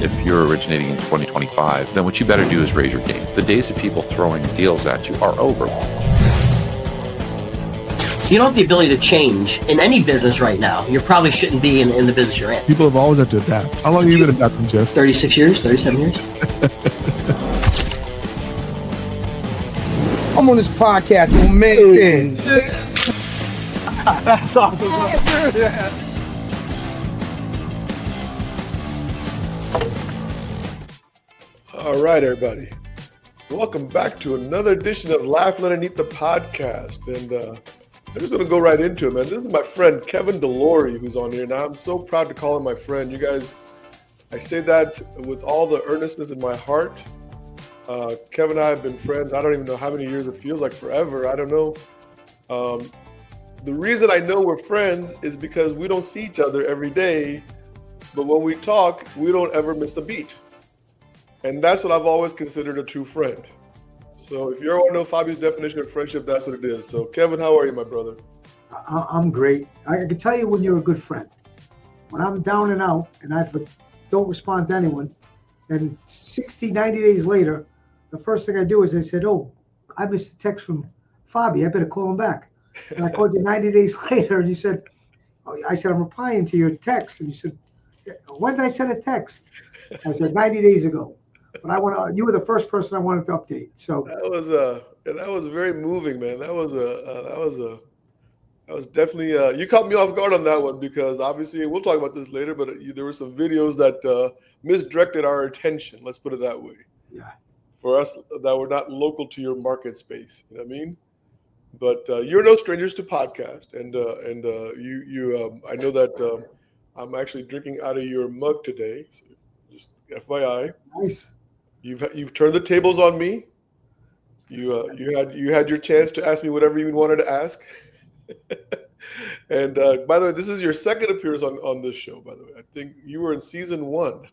If you're originating in 2025, then what you better do is raise your game. The days of people throwing deals at you are over. You don't have the ability to change in any business right now. You probably shouldn't be in the business you're in. People have always had to adapt. How long have you been adapting, Jeff? 36 years, 37 years. I'm on this podcast with man. That's awesome. All right, everybody. Welcome back to another edition of Laughing Underneath the Podcast. And I'm just going to go right into it, man. This is my friend, Kevin DeLory, who's on here. Now, I'm so proud to call him my friend. You guys, I say that with all the earnestness in my heart. Kevin and I have been friends. I don't even know how many years. It feels like forever. I don't know. The reason I know we're friends is because we don't see each other every day. But when we talk, we don't ever miss a beat. And that's what I've always considered a true friend. So if you ever want to know Fabio's definition of friendship, that's what it is. So Kevin, how are you, my brother? I'm great. I can tell you when you're a good friend. When I'm down and out and I don't respond to anyone, and 60, 90 days later, the first thing I do is I said, oh, I missed a text from Fabio. I better call him back. And I called you 90 days later and you said, I said, I'm replying to your text. And you said, when did I send a text? I said, 90 days ago. But you were the first person I wanted to update. So that was very moving, man. That was definitely you caught me off guard on that one because obviously we'll talk about this later. But there were some videos that misdirected our attention. Let's put it that way. Yeah. For us that were not local to your market space, you know what I mean? But you're no strangers to podcast, and you I know that I'm actually drinking out of your mug today. So just FYI. Nice. You've turned the tables on me. You had your chance to ask me whatever you wanted to ask. And by the way, this is your second appearance on this show. By the way, I think you were in season 1.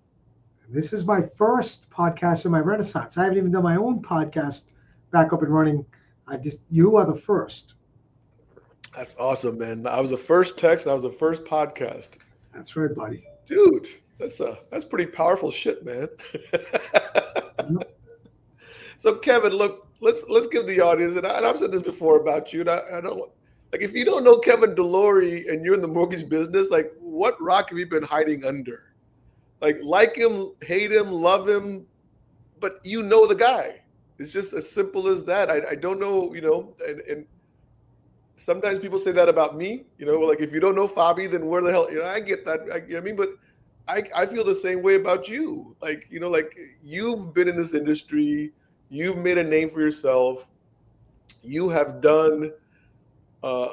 This is my first podcast in my renaissance. I haven't even done my own podcast back up and running. You are the first. That's awesome, man. I was the first text. I was the first podcast. That's right, buddy. Dude, that's pretty powerful shit, man. So Kevin, look, let's give the audience, and I've said this before about you, and I don't like if you don't know Kevin DeLory and you're in the mortgage business, like what rock have you been hiding under? Like him, hate him, love him, but you know the guy. It's just as simple as that. I don't know, and sometimes people say that about me, like if you don't know Fabi, then where the hell, I get that, I mean, but I feel the same way about you. Like you've been in this industry, you've made a name for yourself, you have done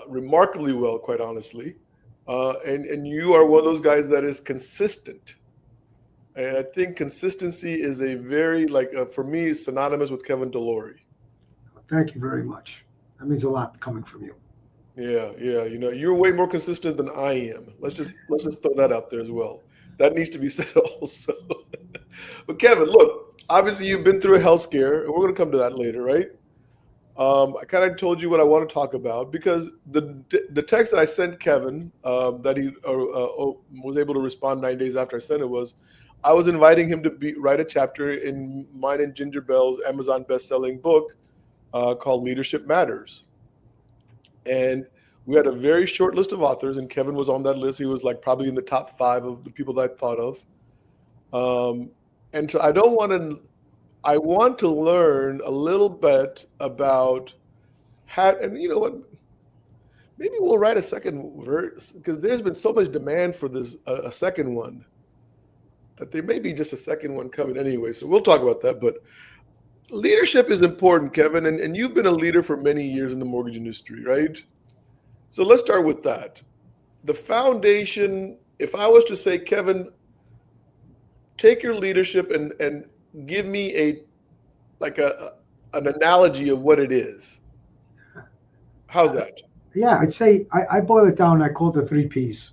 remarkably well, quite honestly, and you are one of those guys that is consistent. And I think consistency is a very, for me, synonymous with Kevin DeLory. Thank you very much. That means a lot coming from you. Yeah. You're way more consistent than I am. Let's just throw that out there as well. That needs to be said also. But Kevin, look, obviously you've been through a health scare, and we're going to come to that later, right? I kind of told you what I want to talk about because the text that I sent Kevin that he was able to respond 9 days after I sent it was, I was inviting him to write a chapter in mine and Ginger Bell's Amazon best-selling book called Leadership Matters. And we had a very short list of authors, and Kevin was on that list. He was probably in the top 5 of the people that I thought of. And so I want to learn a little bit about and you know what? Maybe we'll write a second verse because there's been so much demand for this, a second one, that there may be just a second one coming anyway. So we'll talk about that. But leadership is important, Kevin, and you've been a leader for many years in the mortgage industry, right? So let's start with that. The foundation, if I was to say, Kevin, take your leadership and give me an analogy of what it is. How's that? Yeah, I'd say I boil it down. I call it the 3 Ps,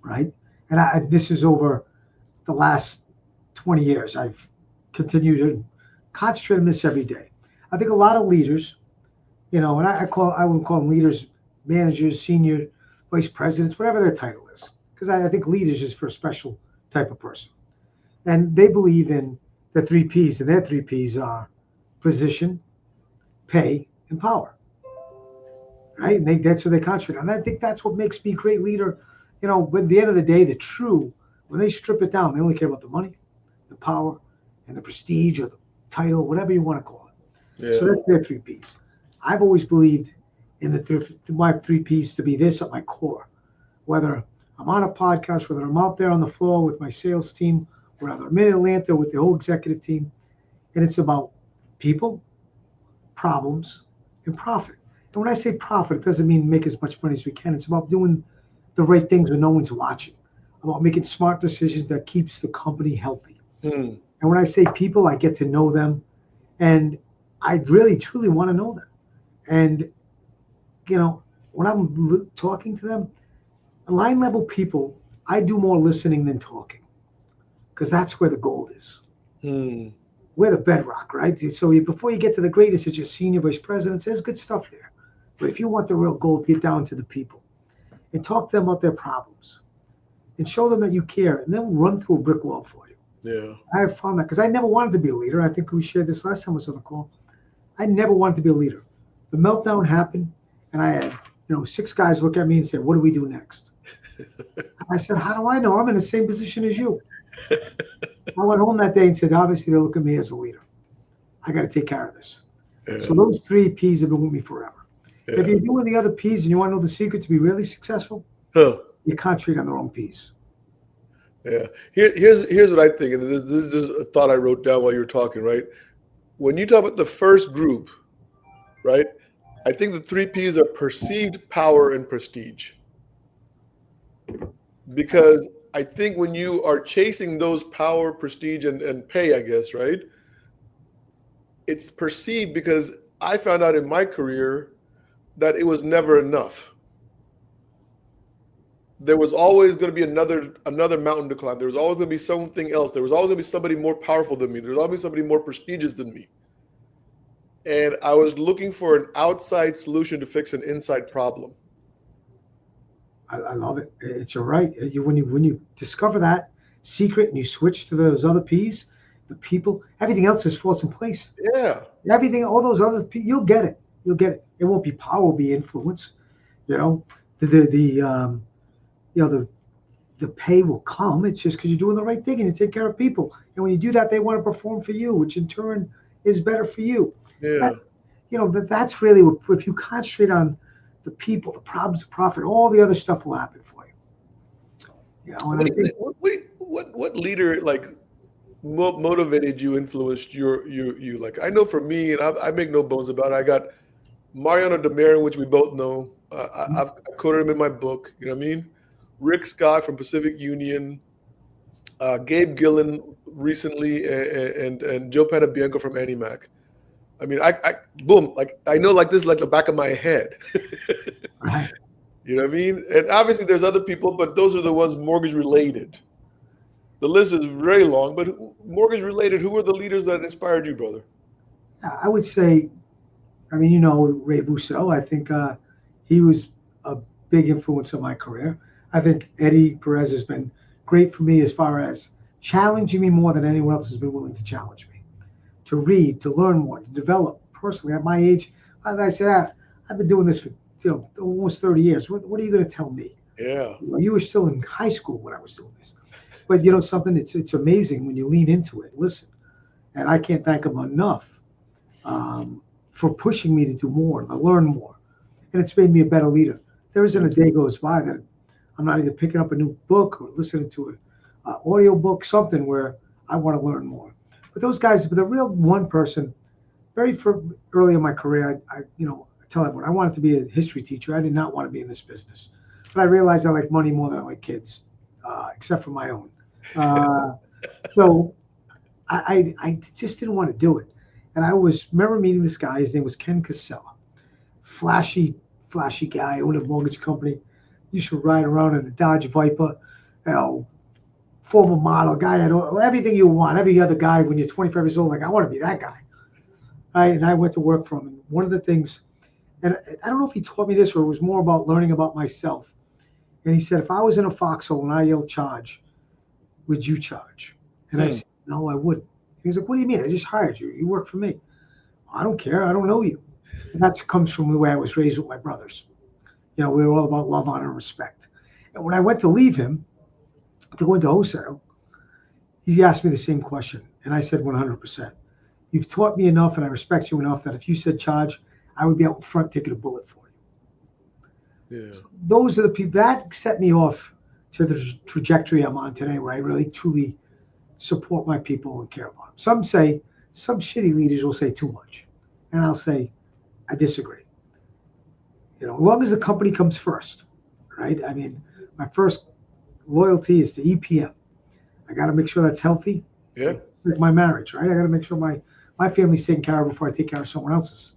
right? And this is over the last 20 years. I've continued to concentrate on this every day. I think a lot of leaders, and I wouldn't call them leaders, managers, senior vice presidents, whatever their title is, because I think leaders is for a special type of person. And they believe in the 3 Ps, and their 3 Ps are position, pay, and power. Right? And that's what they concentrate on. And I think that's what makes me a great leader. But at the end of the day, when they strip it down, they only care about the money, the power, and the prestige or the title, whatever you want to call it. Yeah. So that's their 3 Ps. I've always believed in my 3 Ps to be this at my core. Whether I'm on a podcast, whether I'm out there on the floor with my sales team, whether I'm in Atlanta with the whole executive team, and it's about people, problems, and profit. And when I say profit, it doesn't mean make as much money as we can. It's about doing the right things when no one's watching, about making smart decisions that keeps the company healthy. And when I say people, I get to know them, and I really, truly want to know them. And, when I'm talking to them, line level people, I do more listening than talking, because that's where the gold is. We're the bedrock, right? So before you get to the greatest, it's your senior vice presidents. There's good stuff there. But if you want the real gold, get down to the people and talk to them about their problems and show them that you care, and they'll run through a brick wall for you. Yeah. I have found that, because I never wanted to be a leader. I think we shared this last time I was on the call. I never wanted to be a leader. The meltdown happened, and I had 6 guys look at me and say, "What do we do next?" I said, "How do I know? I'm in the same position as you." I went home that day and said, "Obviously, they look at me as a leader. I got to take care of this." Yeah. So those 3 Ps have been with me forever. Yeah. If you're doing the other Ps and you want to know the secret to be really successful, you concentrate on the wrong Ps. Yeah. Here's what I think, and this is just a thought I wrote down while you were talking, right? When you talk about the first group, right, I think the 3 Ps are perceived power and prestige. Because I think when you are chasing those power, prestige, and pay, I guess, right, it's perceived, because I found out in my career that it was never enough. There was always going to be another mountain to climb. There was always going to be something else. There was always going to be somebody more powerful than me. There was always somebody more prestigious than me. And I was looking for an outside solution to fix an inside problem. I love it. It's your right. When you discover that secret and you switch to those other Ps, the people, everything else just falls in place. Yeah. Everything, all those other Ps, you'll get it. You'll get it. It won't be power, it'll be influence. The pay will come. It's just because you're doing the right thing and you take care of people. And when you do that, they want to perform for you, which in turn is better for you. Yeah. That's really what, if you concentrate on the people, the problems, the profit, all the other stuff will happen for you. What leader motivated you, influenced you? Like, I know for me, and I make no bones about it, I got Mariano DeMarin, which we both know. I've quoted him in my book. You know what I mean? Rick Scott from Pacific Union, Gabe Gillen recently, and Joe Panabianco from Annie Mac. I mean, I know like this, like the back of my head. Right. You know what I mean? And obviously there's other people, but those are the ones mortgage related. The list is very long, but mortgage related, who were the leaders that inspired you, brother? I would say, Ray Busso. I think he was a big influence on my career. I think Eddie Perez has been great for me as far as challenging me more than anyone else has been willing to challenge me. To read, to learn more, to develop personally. At my age, as I said, I've been doing this for almost 30 years. What are you going to tell me? Yeah. You were still in high school when I was doing this. But something, it's amazing when you lean into it, listen. And I can't thank him enough for pushing me to do more, to learn more. And it's made me a better leader. There isn't a day goes by that I'm not either picking up a new book or listening to an audio book, something where I want to learn more. But those guys, the real one person, early in my career, I tell everyone, I wanted to be a history teacher. I did not want to be in this business. But I realized I like money more than I like kids, except for my own. So I just didn't want to do it. And I remember meeting this guy. His name was Ken Casella. Flashy guy, owned a mortgage company. Used to ride around in a Dodge Viper, former model guy had everything you want. Every other guy, when you're 25 years old, like, I want to be that guy. Right? And I went to work for him. And one of the things, and I don't know if he taught me this or it was more about learning about myself. And he said, if I was in a foxhole and I yelled charge, would you charge? And I said, no, I wouldn't. He's like, what do you mean? I just hired you. You work for me. I don't care. I don't know you. And that comes from the way I was raised with my brothers. We were all about love, honor, and respect. And when I went to leave him to go into wholesale, he asked me the same question. And I said, 100%. You've taught me enough and I respect you enough that if you said charge, I would be out in front taking a bullet for you. Yeah. Those are the people that set me off to the trajectory I'm on today, where I really, truly support my people and care about them. Some shitty leaders will say too much. And I'll say, I disagree. As long as the company comes first, right? I mean, my first loyalty is to EPM. I got to make sure that's healthy. Yeah. It's like my marriage, right? I got to make sure my family's taken care of before I take care of someone else's.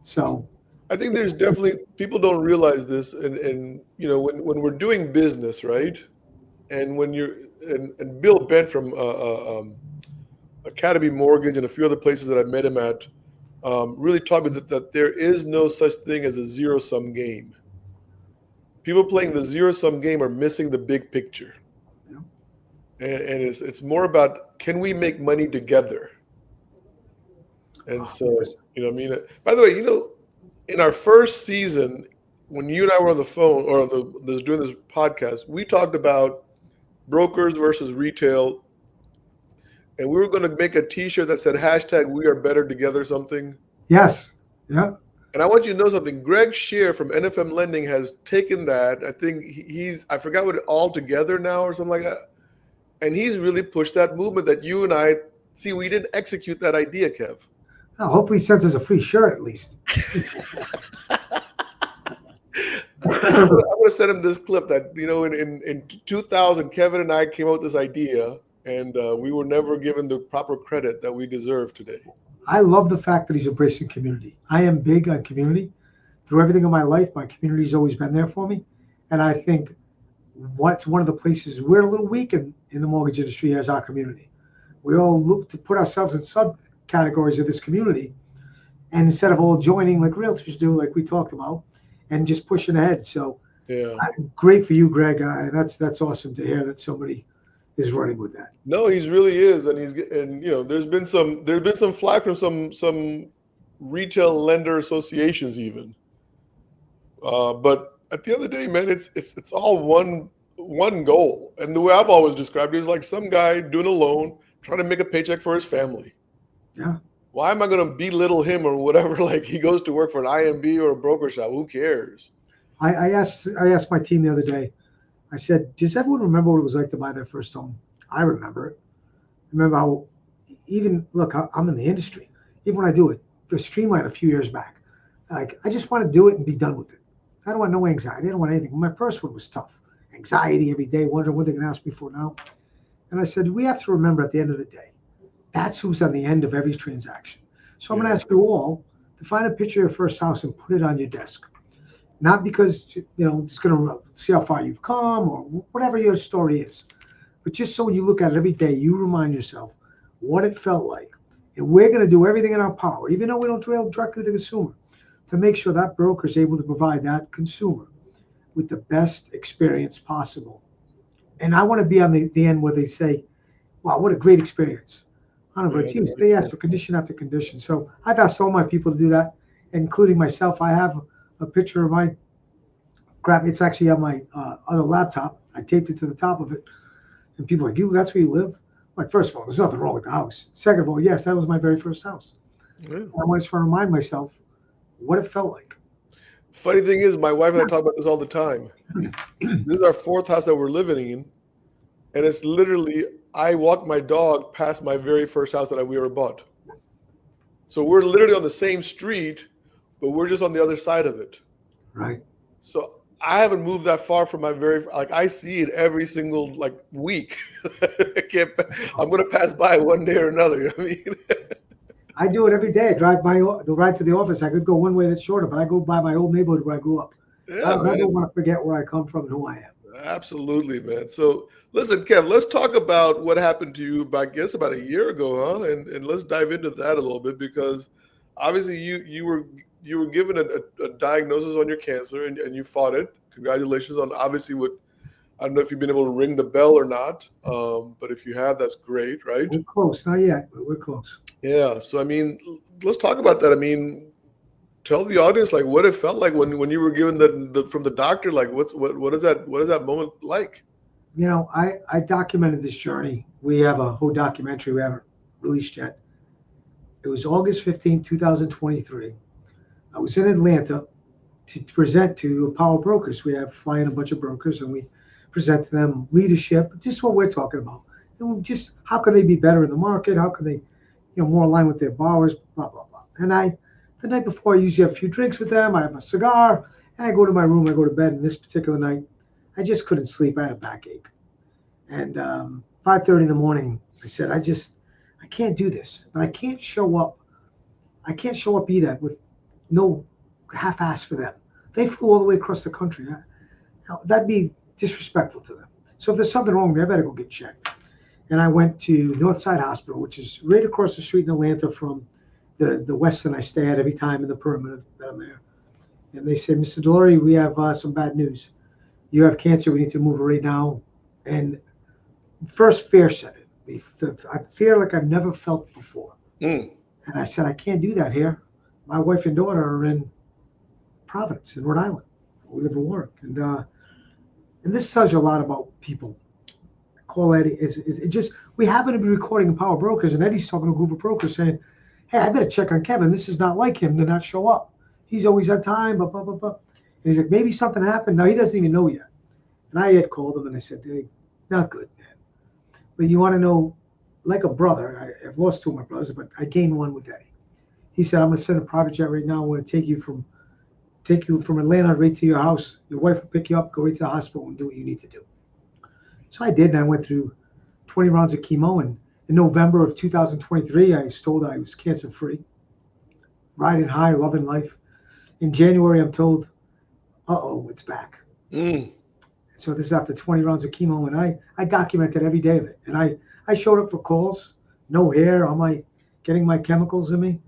So I think there's definitely, people don't realize this. And when we're doing business, right? And when and Bill Bent from Academy Mortgage and a few other places that I met him at, really taught me that there is no such thing as a zero-sum game. People playing the zero-sum game are missing the big picture. Yeah. And it's more about, can we make money together? And so, by the way, in our first season, when you and I were on the phone or doing this podcast, we talked about brokers versus retail. And we were going to make a T-shirt that said #WeAreBetterTogether something. yes, yeah. And I want you to know something. Greg Shear from NFM Lending has taken that. I think I forgot what All Together now or something like that. And he's really pushed that movement that you and I, see, we didn't execute that idea, Kev. Well, hopefully he sends us a free shirt at least. I'm going to send him this clip that, in 2000, Kevin and I came up with this idea. And we were never given the proper credit that we deserve today. I love the fact that he's embracing community. I am big on community. Through everything in my life, my community's always been there for me. And I think what's one of the places we're a little weak in the mortgage industry is our community. We all look to put ourselves in subcategories of this community. And instead of all joining like realtors do, like we talked about, and just pushing ahead. So yeah, great for you, Greg. That's awesome to hear that somebody is running with that. No, he really is, and there's been some flack from some retail lender associations even. But at the end of the day, man, it's all one goal. And the way I've always described it is like some guy doing a loan, trying to make a paycheck for his family. Yeah. Why am I going to belittle him or whatever? Like he goes to work for an IMB or a broker shop. Who cares? I asked my team the other day. I said, does everyone remember what it was like to buy their first home? I remember it. I remember how, I'm in the industry. Even when I do it, the Streamline a few years back, like I just want to do it and be done with it. I don't want no anxiety. I don't want anything. My first one was tough. Anxiety every day, wondering what they're going to ask me for now. And I said, we have to remember at the end of the day, that's who's on the end of every transaction. So I'm going to ask you all to find a picture of your first house and put it on your desk. Not because, it's going to see how far you've come or whatever your story is. But just so when you look at it every day, you remind yourself what it felt like. And we're going to do everything in our power, even though we don't deal directly with the consumer, to make sure that broker is able to provide that consumer with the best experience possible. And I want to be on the end where they say, wow, what a great experience. I don't know, but geez, they ask for condition after condition. So I've asked all my people to do that, including myself. I have a picture of my crap. It's actually on my other laptop. I taped it to the top of it. And people are like, that's where you live? I'm like, first of all, there's nothing wrong with the house. Second of all, yes, that was my very first house. Yeah. I want to remind myself what it felt like. Funny thing is, my wife and I talk about this all the time. This is our fourth house that we're living in. And it's literally, I walked my dog past my very first house that we ever bought. So we're literally on the same street, but we're just on the other side of it. Right. So I haven't moved that far from my I see it every single week. I'm going to pass by one day or another. You know what I mean? I do it every day. I drive the ride to the office. I could go one way that's shorter, but I go by my old neighborhood where I grew up. Yeah, I don't want to forget where I come from and who I am. Absolutely, man. So listen, Kev, let's talk about what happened to you, I guess, about a year ago, huh? And let's dive into that a little bit, because obviously you were given a diagnosis on your cancer and you fought it. Congratulations on obviously what I don't know if you've been able to ring the bell or not, but if you have, that's great, right? We're close, not yet, but we're close. Yeah. So I mean, let's talk about that. I mean, tell the audience like what it felt like when you were given the from the doctor. Like, what is that moment like? You know, I documented this journey. We have a whole documentary we haven't released yet. It was August 15, 2023. I was in Atlanta to present to Power Brokers. We have flying a bunch of brokers, and we present to them leadership, just what we're talking about. And just how can they be better in the market? How can they, more aligned with their borrowers, blah, blah, blah. And the night before, I usually have a few drinks with them. I have a cigar, and I go to my room. I go to bed. And this particular night, I just couldn't sleep. I had a backache. And 5:30 in the morning, I said, I can't do this. But I can't show up. I can't show up either with no half-ass for them. They flew all the way across the country. That'd be disrespectful to them. So if there's something wrong with me, I better go get checked. And I went to Northside Hospital, which is right across the street in Atlanta from the Westin I stay at every time in the perimeter that I'm there. And they said, Mr. DeLory, we have some bad news. You have cancer. We need to move it right now. And first fear set it. I fear like I've never felt before. And I said, I can't do that here. My wife and daughter are in Providence, in Rhode Island. We live and work. And this tells you a lot about people. I call Eddie. It just, we happen to be recording in Power Brokers, and Eddie's talking to a group of brokers saying, hey, I better check on Kevin. This is not like him to not show up. He's always on time, blah, blah, blah, blah. And he's like, maybe something happened. No, he doesn't even know yet. And I had called him, and I said, hey, not good, man. But you want to know, like a brother, I've lost two of my brothers, but I gained one with Eddie. He said, I'm going to send a private jet right now. I want to take you from Atlanta right to your house. Your wife will pick you up, go right to the hospital, and do what you need to do. So I did, and I went through 20 rounds of chemo. And in November of 2023, I was told I was cancer-free, riding high, loving life. In January, I'm told, it's back. So this is after 20 rounds of chemo, and I documented every day of it. And I showed up for calls, no hair, getting my chemicals in me.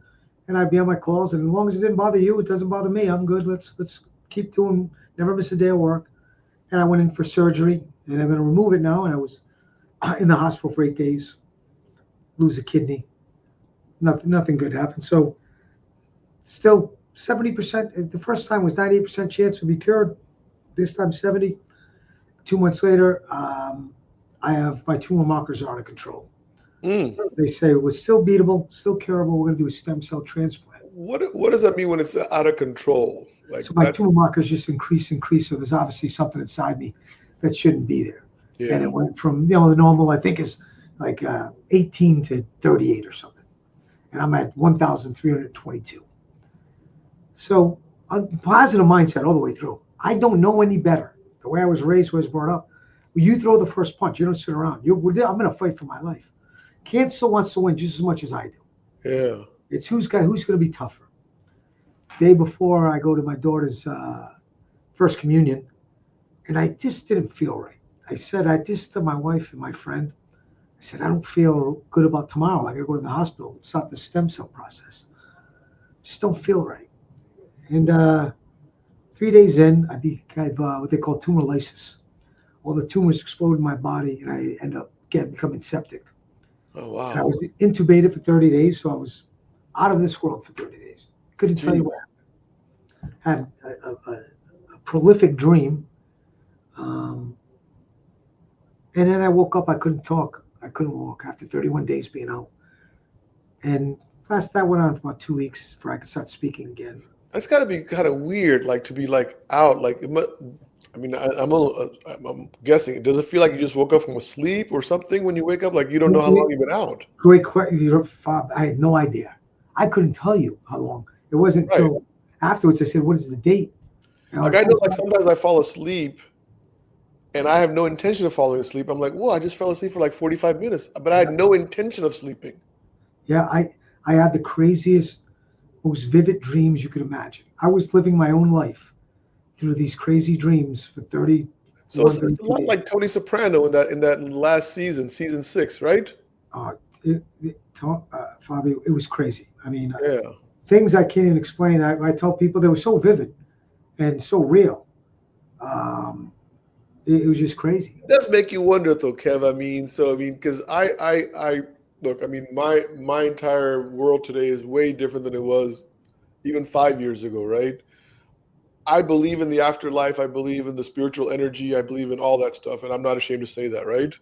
And I'd be on my calls, and as long as it didn't bother you, it doesn't bother me. I'm good. Let's keep doing. Never miss a day of work. And I went in for surgery, and I'm going to remove it now. And I was in the hospital for 8 days. Lose a kidney. Nothing good happened. So still 70%. The first time was 98% chance to be cured. This time 70. 2 months later, I have my tumor markers are out of control. They say it was still beatable, still curable. We're going to do a stem cell transplant. What does that mean when it's out of control? Like, so my tumor markers just increase. So there's obviously something inside me that shouldn't be there. Yeah. And it went from, the normal, I think, is like 18 to 38 or something. And I'm at 1,322. So a positive mindset all the way through. I don't know any better. The way I was raised, the way I was brought up. When you throw the first punch, you don't sit around. I'm going to fight for my life. Cancer wants to win just as much as I do. Yeah. It's who's going to be tougher. Day before I go to my daughter's first communion, and I just didn't feel right. I said, to my wife and my friend, I said, I don't feel good about tomorrow. I got to go to the hospital, stop the stem cell process. Just don't feel right. And 3 days in, I have what they call tumor lysis. All the tumors explode in my body, and I end up becoming septic. Oh, wow. And I was intubated for 30 days, so I was out of this world for 30 days. Couldn't tell you what happened. Had a prolific dream. And then I woke up, I couldn't talk. I couldn't walk after 31 days being out. And that went on for about 2 weeks before I could start speaking again. That's got to be kind of weird, like to be like out, like I mean, I'm guessing. Does it feel like you just woke up from a sleep or something when you wake up? Like you don't know how long you've been out. Great question. I had no idea. I couldn't tell you how long. It wasn't until afterwards I said, "What is the date?" Like I know, like sometimes I fall asleep, and I have no intention of falling asleep. I'm like, "Whoa, I just fell asleep for like 45 minutes," but I had no intention of sleeping. Yeah, I had the craziest, most vivid dreams you could imagine. I was living my own life through these crazy dreams for 30. So it's a lot like Tony Soprano in that last season 6, right? Fabio, it was crazy. I mean, yeah. Things I can't even explain. I tell people they were so vivid and so real. It was just crazy. It does make you wonder, though, Kev. Because I look. I mean, my entire world today is way different than it was even 5 years ago, right? I believe in the afterlife. I believe in the spiritual energy. I believe in all that stuff, and I'm not ashamed to say that, right?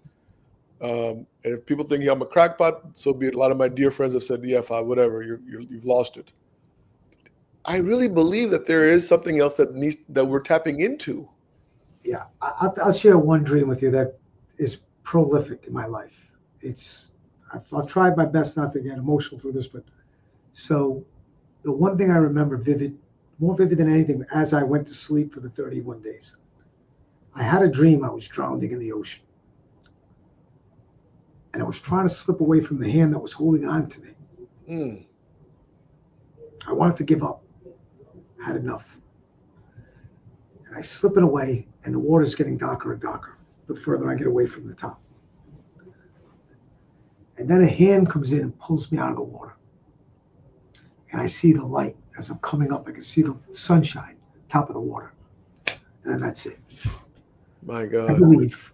And if people think I'm a crackpot, so be it. A lot of my dear friends have said, "Yeah, fine, whatever. You've lost it." I really believe that there is something else that we're tapping into. Yeah, I'll share one dream with you that is prolific in my life. I'll try my best not to get emotional through this, but so the one thing I remember more vivid than anything, as I went to sleep for the 31 days, I had a dream I was drowning in the ocean. And I was trying to slip away from the hand that was holding on to me. Mm. I wanted to give up. I had enough. And I slip it away, and the water's getting darker and darker the further I get away from the top. And then a hand comes in and pulls me out of the water. And I see the light as I'm coming up. I can see the sunshine, top of the water. And that's it. My I God. believe.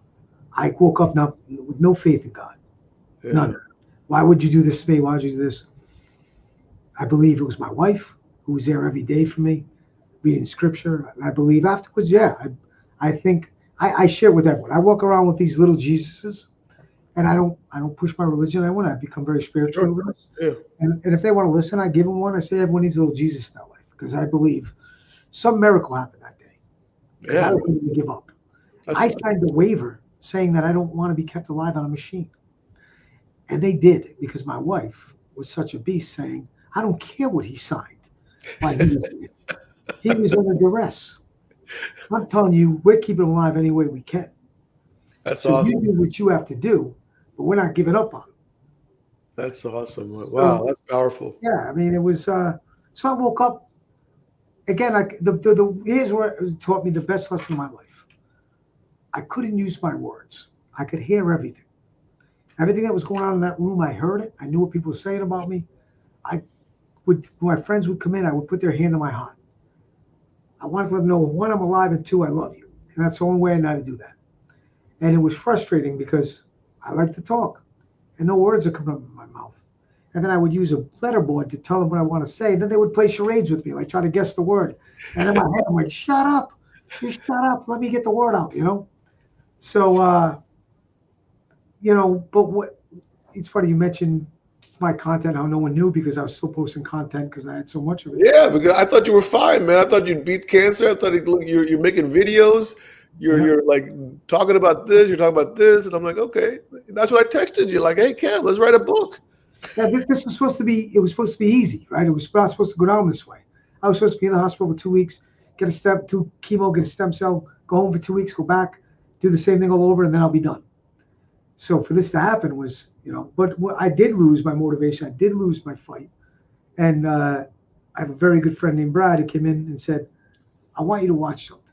I woke up now with no faith in God. Yeah. None. Why would you do this to me? Why would you do this? I believe it was my wife who was there every day for me, reading scripture. And I believe afterwards, I think I share with everyone. I walk around with these little Jesuses, and I don't push my religion. I've become very spiritual. Sure. Yeah. And if they want to listen, I give them one. I say everyone needs a little Jesus in their life because I believe some miracle happened that day. Because I was ready to give up. I signed a waiver saying that I don't want to be kept alive on a machine. And they did because my wife was such a beast saying, I don't care what he signed. He was under duress. I'm telling you, we're keeping him alive any way we can. That's so awesome. You do what you have to do, but we're not giving up on him. That's awesome. Wow, that's powerful. Yeah, I mean, it was, so I woke up, again, here's where it taught me the best lesson of my life. I couldn't use my words. I could hear everything. Everything that was going on in that room, I heard it. I knew what people were saying about me. When my friends would come in, I would put their hand on my heart. I wanted to let them know, one, I'm alive, and two, I love you. And that's the only way I know how to do that. And it was frustrating because I like to talk, and no words are coming up in my mouth. And then I would use a letterboard to tell them what I want to say. And then they would play charades with me, like try to guess the word. And in my head, I'm like, shut up. Just shut up. Let me get the word out, So, but it's funny you mentioned my content, how no one knew because I was still posting content because I had so much of it. Yeah, because I thought you were fine, man. I thought you'd beat cancer. I thought you're making videos. You're like talking about this. You're talking about this, and I'm like, okay. That's what I texted you. Like, hey, Kev, let's write a book. Yeah, this was supposed to be. It was supposed to be easy, right? It was not supposed to go down this way. I was supposed to be in the hospital for 2 weeks, get two chemo, get a stem cell, go home for 2 weeks, go back, do the same thing all over, and then I'll be done. So for this to happen was, but I did lose my motivation. I did lose my fight. And I have a very good friend named Brad who came in and said, I want you to watch something.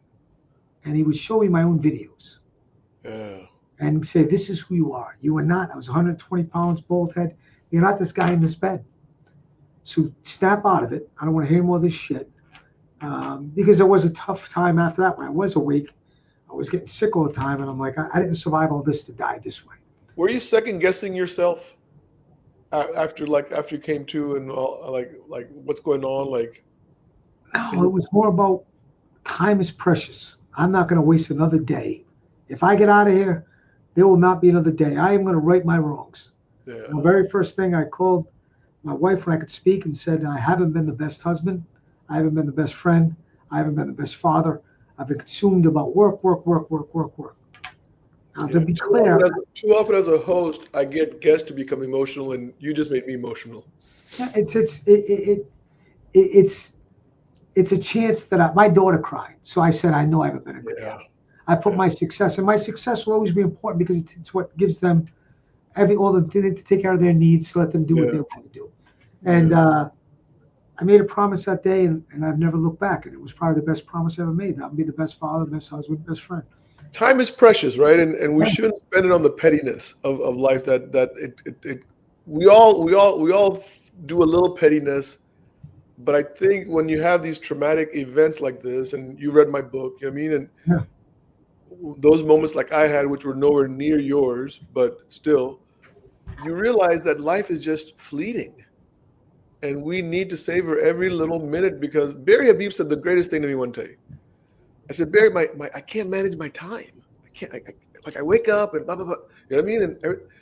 And he would show me my own videos. Yeah. And say, this is who you are. You are not. I was 120 pounds, bald head. You're not this guy in this bed. So snap out of it. I don't want to hear more of this shit. Because there was a tough time after that when I was awake. I was getting sick all the time. And I'm like, I didn't survive all this to die this way. Were you second guessing yourself after you came to and like what's going on? No, it was more about time is precious. I'm not going to waste another day. If I get out of here, there will not be another day. I am going to right my wrongs. Yeah. The very first thing I called my wife when I could speak and said, I haven't been the best husband. I haven't been the best friend. I haven't been the best father. I've been consumed about work. Now, to be clear, too often as a host, I get guests to become emotional, and you just made me emotional. It's a chance that my daughter cried. So I said, I know I haven't been a good dad. I put my success, and my success will always be important because it's what gives them all the to take care of their needs, to let them do what they want to do. And I made a promise that day, and I've never looked back. And it was probably the best promise I ever made. I'll be the best father, best husband, best friend. Time is precious, right? And we shouldn't spend it on the pettiness of life. We all do a little pettiness, but I think when you have these traumatic events like this, and you read my book, and those moments like I had, which were nowhere near yours, but still, you realize that life is just fleeting. And we need to savor every little minute, because Barry Habib said the greatest thing to me one day. I said, Barry, I can't manage my time. I wake up and blah, blah, blah. You know what I mean? And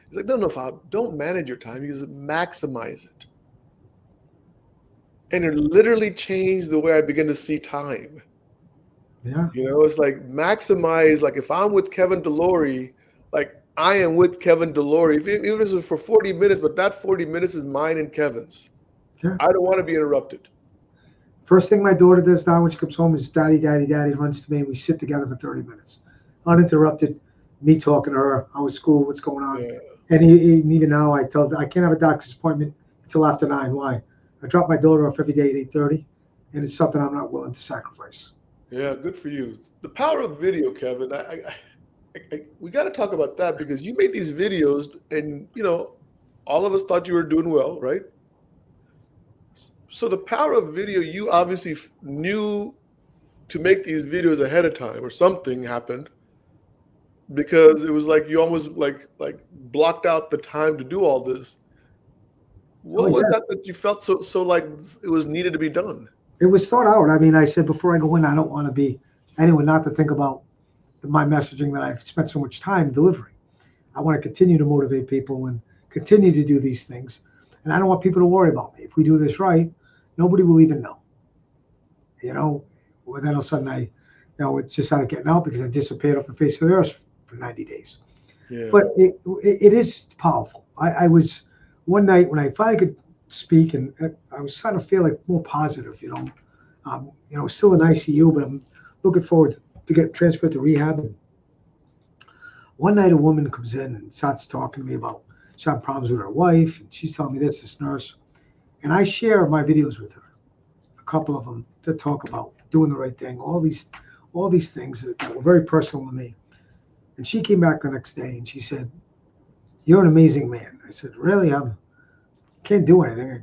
he's like, no, Fab, don't manage your time. He says, maximize it. And it literally changed the way I began to see time. Yeah. You know, it's like maximize, like if I'm with Kevin DeLory, like I am with Kevin DeLory, even if it's for 40 minutes, but that 40 minutes is mine and Kevin's. Yeah. I don't want to be interrupted. First thing my daughter does now when she comes home is daddy, runs to me, and we sit together for 30 minutes. Uninterrupted, me talking to her, how was school, what's going on. Yeah. And even now I tell her, I can't have a doctor's appointment until after 9. Why? I drop my daughter off every day at 8:30, and it's something I'm not willing to sacrifice. Yeah, good for you. The power of video, Kevin. We got to talk about that, because you made these videos, and you know, all of us thought you were doing well, right? So the power of video, you obviously knew to make these videos ahead of time, or something happened, because it was like you almost like blocked out the time to do all this. What was that you felt so like it was needed to be done? It was thought out. I mean, I said before I go in, I don't want to be anyone not to think about my messaging that I've spent so much time delivering. I want to continue to motivate people and continue to do these things. And I don't want people to worry about me. If we do this right, nobody will even know. You know, well, then all of a sudden it's just out of getting out because I disappeared off the face of the earth for 90 days. Yeah. But it is powerful. I was one night when I finally could speak, and I was starting to feel like more positive, you know, still in ICU, but I'm looking forward to get transferred to rehab. And one night a woman comes in and starts talking to me about she's having problems with her wife, and she's telling me this nurse. And I share my videos with her, a couple of them that talk about doing the right thing, all these things that were very personal to me. And she came back the next day and she said, "You're an amazing man." I said, "Really? I can't do anything. I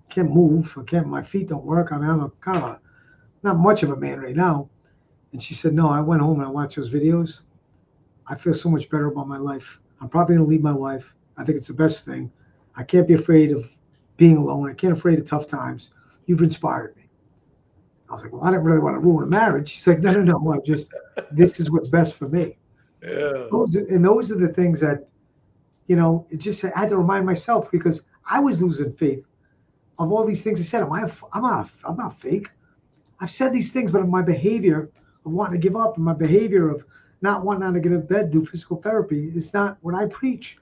can't move. My feet don't work. I mean, I'm kind of not much of a man right now." And she said, "No, I went home and I watched those videos. I feel so much better about my life. I'm probably going to leave my wife. I think it's the best thing. I can't be afraid of being alone. I can't afraid of tough times. You've inspired me." I was like, "Well, I didn't really want to ruin a marriage." She's like, No. This is what's best for me." Yeah. Those are the things that, you know, it just, I had to remind myself, because I was losing faith of all these things I said. I'm not fake. I've said these things, but my behavior of wanting to give up and my behavior of not wanting to get out of bed, do physical therapy, is not what I preach.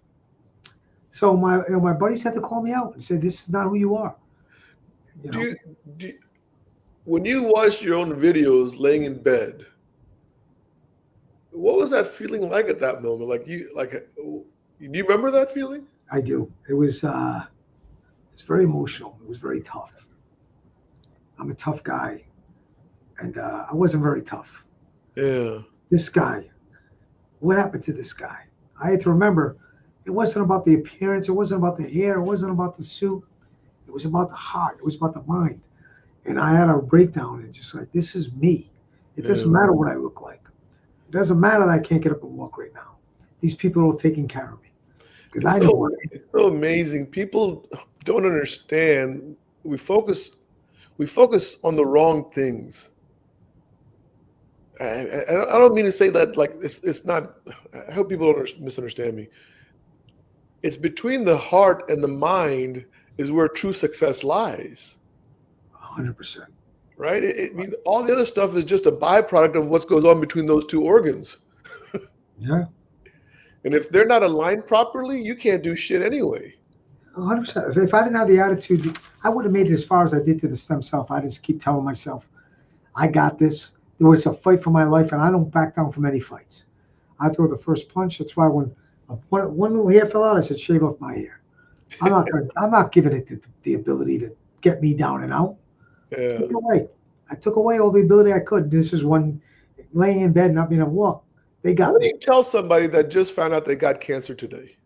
So my buddies had to call me out and say, "This is not who you are." You know? When you watched your own videos laying in bed, what was that feeling like at that moment? Do you remember that feeling? I do. It was very emotional. It was very tough. I'm a tough guy, and I wasn't very tough. Yeah. This guy, what happened to this guy? I had to remember, it wasn't about the appearance. It wasn't about the hair. It wasn't about the suit. It was about the heart. It was about the mind. And I had a breakdown, and just like, this is me. It doesn't matter what I look like. It doesn't matter that I can't get up and walk right now. These people are taking care of me. It's so amazing. People don't understand. We focus on the wrong things. And I don't mean to say that like it's not. I hope people don't misunderstand me. It's between the heart and the mind is where true success lies. 100%. Right? I mean, all the other stuff is just a byproduct of what goes on between those two organs. Yeah. And if they're not aligned properly, you can't do shit anyway. 100%. If I didn't have the attitude, I would have made it as far as I did to the stem cell. I just keep telling myself, I got this. There was a fight for my life, and I don't back down from any fights. I throw the first punch. That's why when one little hair fell out, I said, "Shave off my hair." I'm not giving it the ability to get me down and out. Yeah. I took away all the ability I could. This is one laying in bed, not being able to walk. They got What do me. you tell somebody that just found out they got cancer today?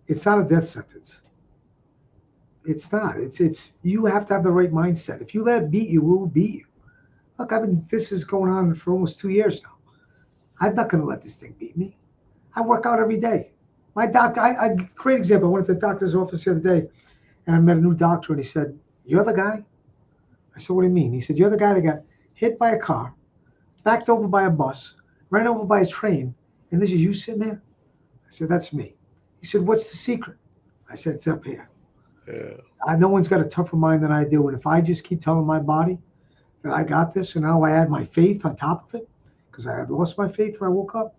It's not a death sentence. It's not. It's you have to have the right mindset. If you let it beat you, it will beat you. Look, this is going on for almost 2 years now. I'm not going to let this thing beat me. I work out every day. My doctor, great example. I went to the doctor's office the other day and I met a new doctor and he said, "You're the guy?" I said, "What do you mean?" He said, "You're the guy that got hit by a car, backed over by a bus, ran over by a train, and this is you sitting there?" I said, "That's me." He said, "What's the secret?" I said, "It's up here." Yeah. No one's got a tougher mind than I do. And if I just keep telling my body that I got this, and now I add my faith on top of it, because I had lost my faith when I woke up,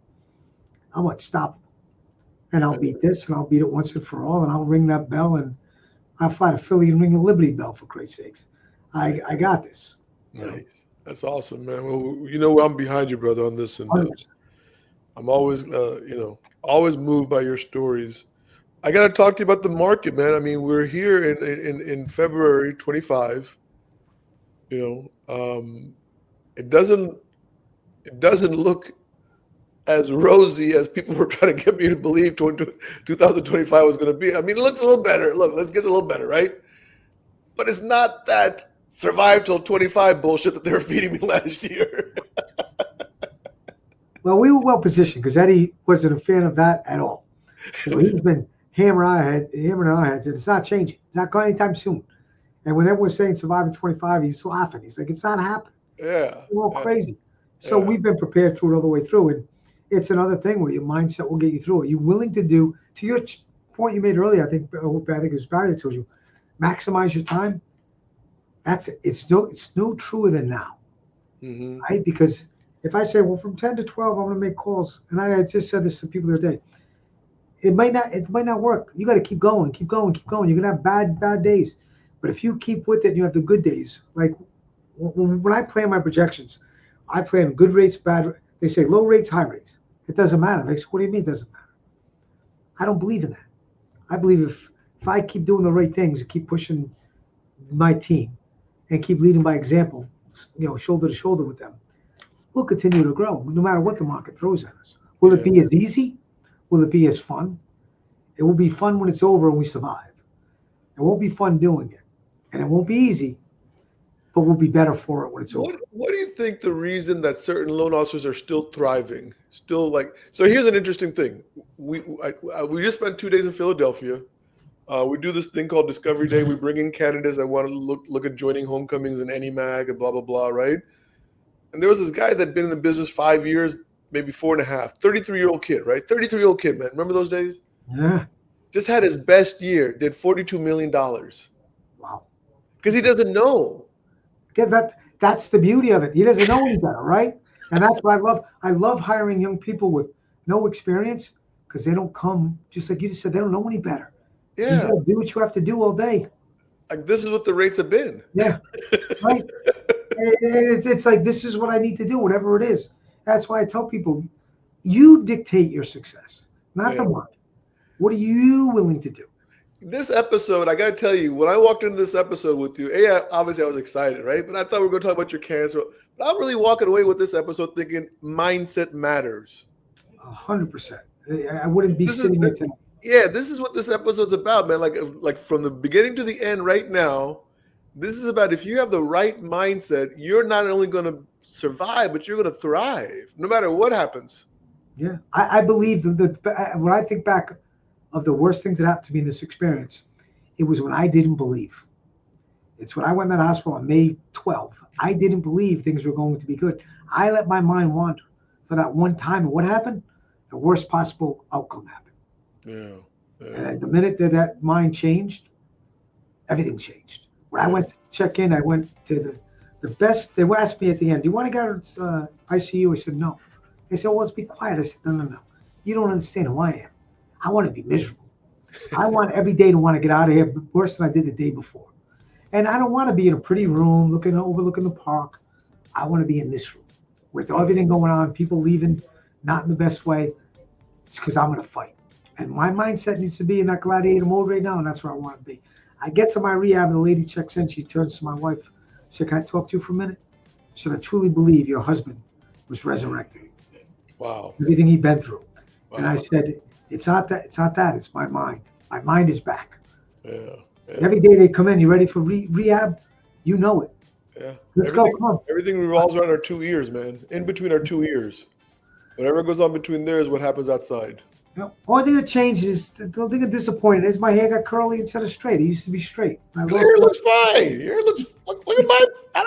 I'm unstoppable. And I'll beat this, and I'll beat it once and for all, and I'll ring that bell, and I'll fly to Philly and ring the Liberty Bell, for Christ's sakes. I got this. Nice. That's awesome, man. Well, I'm behind you, brother, on this, and 100%. I'm always, always moved by your stories. I got to talk to you about the market, man. I mean, we're here in February 25. It doesn't look as rosy as people were trying to get me to believe 2025 was going to be. I mean, it looks a little better. Look, let's get a little better, right? But it's not that survive till 25 bullshit that they were feeding me last year. Well, we were well positioned because Eddie wasn't a fan of that at all. He's been hammering our heads, and it's not changing. It's not going anytime soon. And when everyone's saying survive in 25, he's laughing. He's like, it's not happening. Yeah. We're all crazy. So we've been prepared through it all the way through. And it's another thing where your mindset will get you through it. You're willing to do, to your point you made earlier, I think it was Barry that told you, maximize your time. That's it. It's no truer than now, right? Because if I say, well, from 10 to 12, I'm going to make calls, and I just said this to people the other day, it might not work. You got to keep going. You're going to have bad days. But if you keep with it, and you have the good days. Like when I plan my projections, I plan good rates, bad. They say low rates, high rates. It doesn't matter. Like, what do you mean it doesn't matter? I don't believe in that. I believe if I keep doing the right things and keep pushing my team and keep leading by example, shoulder to shoulder with them, we'll continue to grow no matter what the market throws at us. Will it be as easy? Will it be as fun? It will be fun when it's over and we survive. It won't be fun doing it. And it won't be easy, but we'll be better for it when it's over. What do you think the reason that certain loan officers are still thriving? So here's an interesting thing. We just spent 2 days in Philadelphia. We do this thing called Discovery Day. We bring in candidates that want to look at joining homecomings and NEMAG and blah, blah, blah, right? And there was this guy that'd been in the business 5 years, maybe 4.5, 33-year-old kid, right? 33-year-old kid, man. Remember those days? Yeah. Just had his best year, did $42 million. Wow. Because he doesn't know. That's the beauty of it. He doesn't know any better, right? And that's what I love. I love hiring young people with no experience because they don't come, just like you just said, they don't know any better. Yeah. You gotta do what you have to do all day. Like, this is what the rates have been. Yeah. Right. It's like, this is what I need to do, whatever it is. That's why I tell people, you dictate your success, not the market. What are you willing to do? This episode, I got to tell you, when I walked into this episode with you, obviously I was excited, right? But I thought we were going to talk about your cancer. But I'm really walking away with this episode thinking mindset matters. 100%. I wouldn't be sitting here tonight. Yeah, this is what this episode's about, man. Like from the beginning to the end right now, this is about if you have the right mindset, you're not only going to survive, but you're going to thrive no matter what happens. Yeah. I believe that when I think back of the worst things that happened to me in this experience, it was when I didn't believe. It's when I went in that hospital on May 12th. I didn't believe things were going to be good. I let my mind wander for that one time. And what happened? The worst possible outcome happened. Yeah. And the minute that mind changed, everything changed. When I went to check in, I went to the best. They asked me at the end, "Do you want to go to ICU?" I said, "No." They said, "Well, let's be quiet." I said, No. You don't understand who I am. I want to be miserable. I want every day to want to get out of here worse than I did the day before. And I don't want to be in a pretty room overlooking the park. I want to be in this room with everything going on, people leaving, not in the best way. It's because I'm going to fight. And my mindset needs to be in that gladiator mode right now, and that's where I want to be. I get to my rehab, and the lady checks in. She turns to my wife. She said, "Can I talk to you for a minute?" She said, "I truly believe your husband was resurrected." Wow. Everything he'd been through. Wow. And I said, It's not that. It's my mind. My mind is back. Yeah. Every day they come in, you ready for rehab? You know it. Yeah. Let's go. Come on. Everything revolves around our 2 ears, man. In between our 2 ears. Whatever goes on between there is what happens outside. Yep. Only thing that changed is the thing that disappointed is my hair got curly instead of straight. It used to be straight. Your hair looks fine. Your hair looks. Look at mine.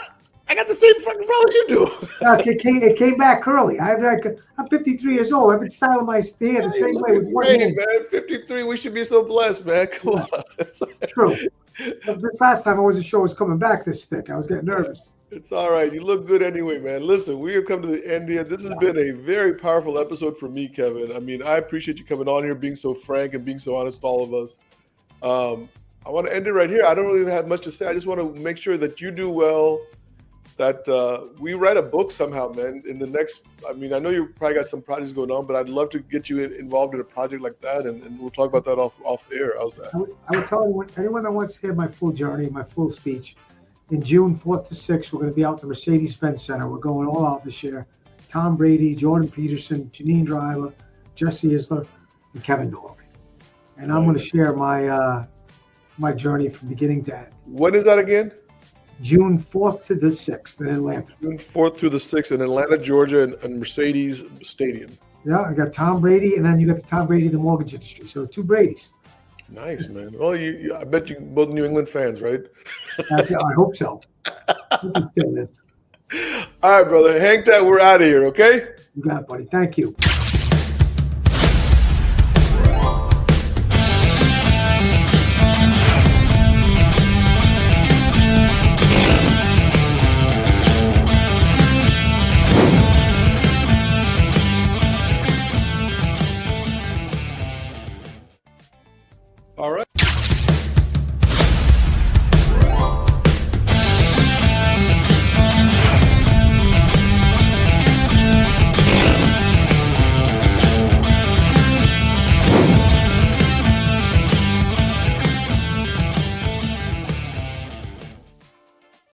I got the same fucking problem you do. It came back curly. I'm 53 years old. I've been styling my hair the same way with one hand. Man. 53. We should be so blessed, man. Come on. True. But this last time I wasn't sure it was coming back this thick. I was getting nervous. It's all right. You look good anyway, man. Listen, we have come to the end here. This has been a very powerful episode for me, Kevin. I mean, I appreciate you coming on here, being so frank and being so honest to all of us. I want to end it right here. I don't really have much to say. I just want to make sure that you do well, that we write a book somehow, man. In the next, I mean, I know you probably got some projects going on, but I'd love to get you involved in a project like that, and we'll talk about that off air. How's that? I would tell anyone that wants to hear my full journey, my full speech, in June 4th to 6th, we're going to be out at the Mercedes-Benz Center. We're going all out this year. Tom Brady, Jordan Peterson, Janine Driver, Jesse Isler, and Kevin DeLory. And I'm going to share my my journey from beginning to end. When is that again? June 4th to the 6th in Atlanta. June 4th through the 6th in Atlanta, Georgia, and Mercedes Stadium. Yeah, I got Tom Brady, and then you got the Tom Brady of the mortgage industry. So 2 Bradys. Nice, man. Well, I bet you both New England fans, right? I hope so. You can still this. All right, brother. Hang tight. We're out of here, okay? You got it, buddy. Thank you. All right.